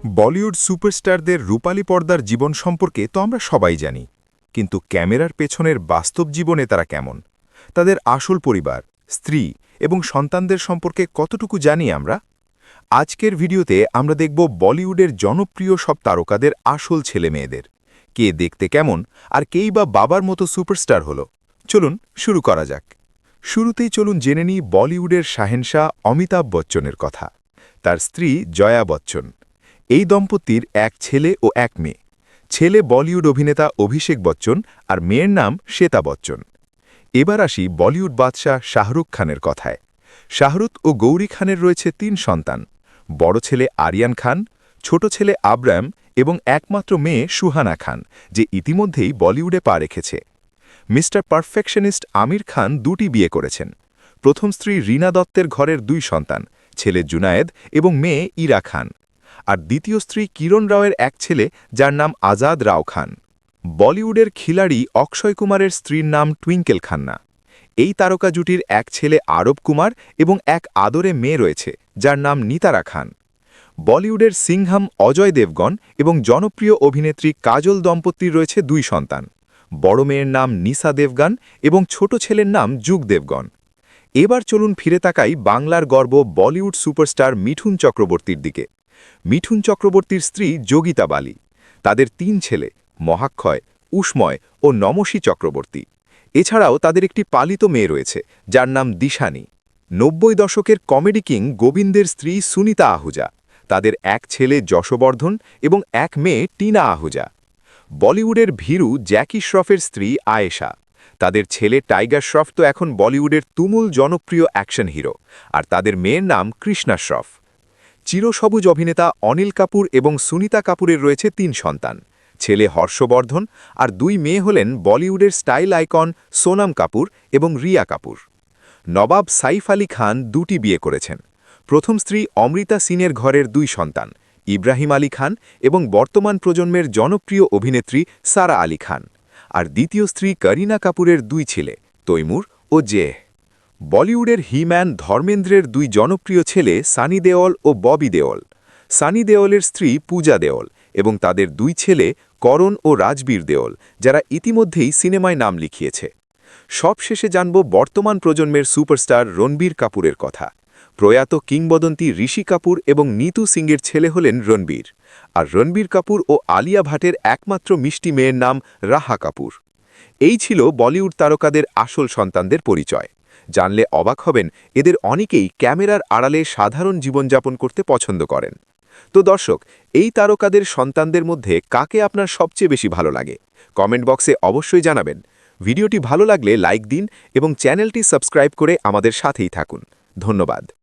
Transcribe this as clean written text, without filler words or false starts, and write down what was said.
বলিউড সুপারস্টারদের রূপালী পর্দার জীবন সম্পর্কে তো আমরা সবাই জানি, কিন্তু ক্যামেরার পেছনের বাস্তব জীবনে তারা কেমন? তাদের আসল পরিবার, স্ত্রী এবং সন্তানদের সম্পর্কে কতটুকু জানি আমরা? আজকের ভিডিওতে আমরা দেখব বলিউডের জনপ্রিয় সব তারকাদের আসল ছেলেমেয়েদের, কে দেখতে কেমন আর কেই বা বাবার মতো সুপারস্টার হল। চলুন শুরু করা যাক। শুরুতেই চলুন জেনে নিই বলিউডের শাহেনশাহ অমিতাভ বচ্চনের কথা। তার স্ত্রী জয়া বচ্চন। এই দম্পতির এক ছেলে ও এক মেয়ে। ছেলে বলিউড অভিনেতা অভিষেক বচ্চন আর মেয়ের নাম শ্বেতা বচ্চন। এবার আসি বলিউড বাদশাহ শাহরুখ খানের কথায়। শাহরুখ ও গৌরী খানের রয়েছে ৩ সন্তান। বড় ছেলে আরিয়ান খান, ছোট ছেলে আব্রাম এবং একমাত্র মেয়ে সুহানা খান, যে ইতিমধ্যেই বলিউডে পা রেখেছে। মিস্টার পারফেকশনিস্ট আমির খান ২টি বিয়ে করেছেন। প্রথম স্ত্রী রীনা দত্তের ঘরের ২ সন্তান, ছেলে জুনায়েদ এবং মেয়ে ইরা খান। আর দ্বিতীয় স্ত্রী কিরণ রাওয়ের এক ছেলে, যার নাম আজাদ রাও খান। বলিউডের খিলাড়ি অক্ষয় কুমারের স্ত্রীর নাম টুইঙ্কেল খান্না। এই তারকা জুটির এক ছেলে আরব কুমার এবং এক আদরে মেয়ে রয়েছে, যার নাম নিতারা খান। বলিউডের সিংহাম অজয় দেবগন এবং জনপ্রিয় অভিনেত্রী কাজল দম্পতির রয়েছে ২ সন্তান। বড় মেয়ের নাম নিসা দেবগান এবং ছোট ছেলের নাম যুগ দেবগন। এবার চলুন ফিরে তাকাই বাংলার গর্ব বলিউড সুপারস্টার মিঠুন চক্রবর্তীর দিকে। মিঠুন চক্রবর্তীর স্ত্রী যোগিতা বালি। তাদের ৩ ছেলে, মহাক্ষয়, উষ্ময় ও নমশী চক্রবর্তী। এছাড়াও তাদের একটি পালিত মেয়ে রয়েছে, যার নাম দিশানি। ৯০ দশকের কমেডি কিং গোবিন্দের স্ত্রী সুনিতা আহুজা। তাদের এক ছেলে যশবর্ধন এবং এক মেয়ে টিনা আহুজা। বলিউডের ভীরু জ্যাকি শ্রফের স্ত্রী আয়েশা। তাদের ছেলে টাইগার শ্রফ তো এখন বলিউডের তুমুল জনপ্রিয় অ্যাকশন হিরো, আর তাদের মেয়ের নাম কৃষ্ণা শ্রফ। চিরসবুজ অভিনেতা অনিল কাপুর এবং সুনিতা কাপুরের রয়েছে ৩ সন্তান, ছেলে হর্ষবর্ধন আর ২ মেয়ে হলেন বলিউডের স্টাইল আইকন সোনাম কাপুর এবং রিয়া কাপুর। নবাব সাইফ আলী খান ২টি বিয়ে করেছেন। প্রথম স্ত্রী অমৃতা সিনের ঘরের ২ সন্তান, ইব্রাহিম আলী খান এবং বর্তমান প্রজন্মের জনপ্রিয় অভিনেত্রী সারা আলী খান। আর দ্বিতীয় স্ত্রী করিনা কাপুরের ২ ছেলে, তৈমুর ও জেহ। বলিউডের হিম্যান ধর্মেন্দ্রের ২ জনপ্রিয় ছেলে সানি দেওল ও ববি দেওল। সানি দেওলের স্ত্রী পূজা দেওল এবং তাদের ২ ছেলে করণ ও রাজবীর দেওল, যারা ইতিমধ্যেই সিনেমায় নাম লিখিয়েছে। সবশেষে জানব বর্তমান প্রজন্মের সুপারস্টার রণবীর কাপুরের কথা। প্রয়াত কিংবদন্তি ঋষি কাপুর এবং নীতু সিংয়ের ছেলে হলেন রণবীর। আর রণবীর কাপুর ও আলিয়া ভাটের একমাত্র মিষ্টি মেয়ের নাম রাহা কাপুর। এই ছিল বলিউড তারকাদের আসল সন্তানদের পরিচয়। জানলে অবাক হবেন, এদের অনেকেই ক্যামেরার আড়ালে সাধারণ জীবনযাপন করতে পছন্দ করেন। তো দর্শক, এই তারকাদের সন্তানদের মধ্যে কাকে আপনার সবচেয়ে বেশি ভালো লাগে? কমেন্ট বক্সে অবশ্যই জানাবেন। ভিডিওটি ভালো লাগলে লাইক দিন এবং চ্যানেলটি সাবস্ক্রাইব করে আমাদের সাথেই থাকুন। ধন্যবাদ।